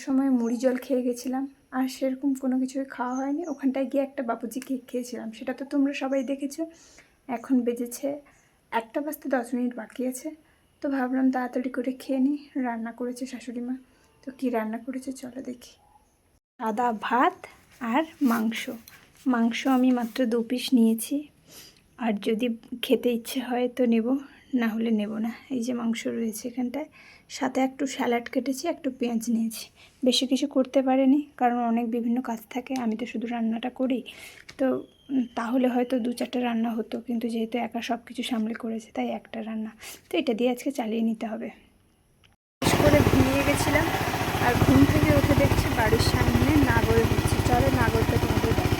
সময় মুড়ি জল খেয়ে গেছিলাম, আর সেরকম কোনো কিছুই খাওয়া হয়নি। ওখানটায় গিয়ে একটা বাপুজি কেক খেয়েছিলাম, সেটা তো তোমরা সবাই দেখেছো। এখন বেজেছে 1টা বাজতে 10 মিনিট বাকি আছে, তো ভাবলাম তাড়াতাড়ি করে খেয়ে নিই। রান্না করেছে শাশুড়ি মা, তো কী রান্না করেছে চলো দেখি। সাদা ভাত আর মাংস আমি মাত্র 2 পিস নিয়েছি, আর যদি খেতে ইচ্ছে হয় তো নেব, না হলে নেব না। এই যে মাংস রয়েছে এখানটায়, সাথে একটু স্যালাড কেটেছি, একটু পেঁয়াজ নিয়েছি। বেশি কিছু করতে পারিনি, কারণ অনেক বিভিন্ন কাজ থাকে, আমি তো শুধু রান্নাটা করি। তো তাহলে হয়তো 2-4টা রান্না হতো, কিন্তু যেহেতু একা সব কিছু সামলে করেছে তাই একটা রান্না, তো এটা দিয়ে আজকে চালিয়ে নিতে হবে। বেশ করে ঘুমিয়ে গেছিলাম, আর ঘুম থেকে উঠে দেখছি বাড়ির সামনে নাগর হচ্ছে। চলো নাগরটা তোমাদের দেখো।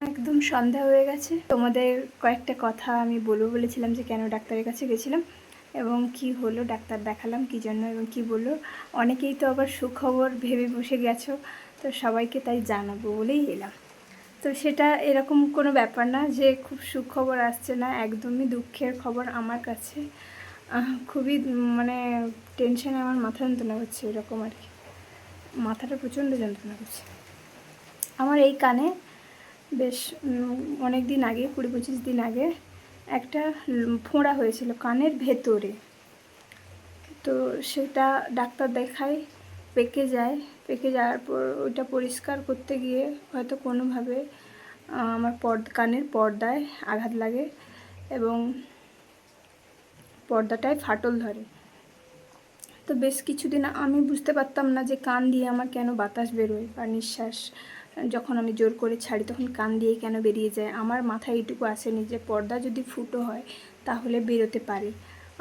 একদম সন্ধ্যা হয়ে গেছে। তোমাদের কয়েকটা কথা আমি বলবো বলেছিলাম, যে কেন ডাক্তারের কাছে গেছিলাম এবং কি হলো, ডাক্তার দেখালাম কী জন্য এবং কি বললো। অনেকেই তো আবার সুখবর ভেবে বসে গেছো, তো সবাইকে তাই জানাবো বলেই এলাম। তো সেটা এরকম কোনো ব্যাপার না যে খুব সুখবর আসছে না, একদমই দুঃখের খবর আমার কাছে। খুবই মানে টেনশনে আমার মাথা যন্ত্রণা করছে, এরকম আর কি। মাথাটা প্রচণ্ড যন্ত্রণা করছে আমার। এই কানে বেশ অনেক দিন আগে, 20-25 দিন আগে একটা ফোঁড়া হয়েছিল কানের ভেতরে। তো সেটা ডাক্তার দেখাই, পেকে যাওয়ার পর ওইটা পরিষ্কার করতে গিয়ে হয়তো কোনোভাবে আমার কানের পর্দায় আঘাত লাগে এবং পর্দাটায় ফাটল ধরে। তো বেশ কিছুদিন আমি বুঝতে পারতাম না যে কান দিয়ে আমার কেন বাতাস বেরোয়, বা নিঃশ্বাস যখন আমি জোর করে ছাড়ি তখন কান দিয়ে কেন বেরিয়ে যায়। আমার মাথায় এইটুকু আসেনি যে পর্দা যদি ফুটো হয় তাহলে বেরোতে পারে,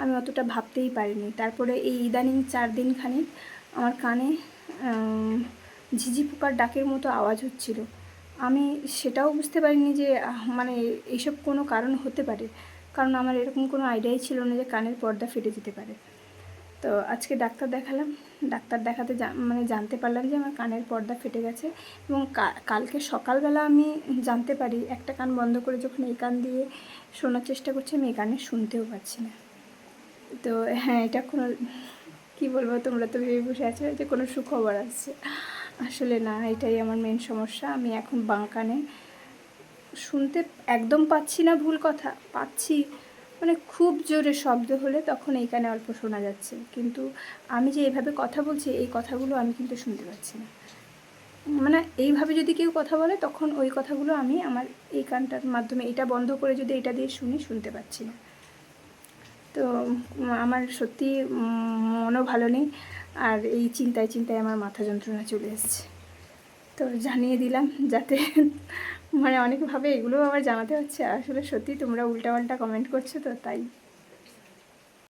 আমি অতটা ভাবতেই পারিনি। তারপরে এই ইদানিং 4 দিন খানিক আমার কানে ঝিঝি পোকার ডাকের মতো আওয়াজ হচ্ছিল। আমি সেটাও বুঝতে পারিনি যে মানে এইসব কোনো কারণ হতে পারে, কারণ আমার এরকম কোনো আইডিয়াই ছিল না যে কানের পর্দা ফেটে যেতে পারে। তো আজকে ডাক্তার দেখালাম, ডাক্তার দেখাতে মানে জানতে পারলাম যে আমার কানের পর্দা ফেটে গেছে। এবং কালকে সকালবেলা আমি জানতে পারি, একটা কান বন্ধ করে যখন এই কান দিয়ে শোনার চেষ্টা করছি, আমি এই কানে শুনতেও পাচ্ছি না। তো হ্যাঁ, এটা কোনো কী বলবো, তোমরা তো ভেবে বসে আছো যে কোনো সুখবর আসছে, আসলে না, এটাই আমার মেন সমস্যা। আমি এখন বাঁ কানে শুনতে একদম পাচ্ছি না, ভুল কথা, পাচ্ছি মানে খুব জোরে শব্দ হলে তখন এইখানে অল্প শোনা যাচ্ছে, কিন্তু আমি যে এইভাবে কথা বলছি এই কথাগুলো আমি কিন্তু শুনতে পাচ্ছি না। মানে এইভাবে যদি কেউ কথা বলে তখন ওই কথাগুলো আমি আমার এই কানটার মাধ্যমে, এটা বন্ধ করে যদি এটা দিয়ে শুনতে পাচ্ছি না। তো আমার সত্যি মনও ভালো নেই, আর এই চিন্তায় আমার মাথা যন্ত্রণা চলে এসছে। তো জানিয়ে দিলাম, যাতে মানে অনেকভাবে এগুলোও আবার জানাতে হচ্ছে। আসলে সত্যি তোমরা উল্টাপাল্টা কমেন্ট করছো, তো তাই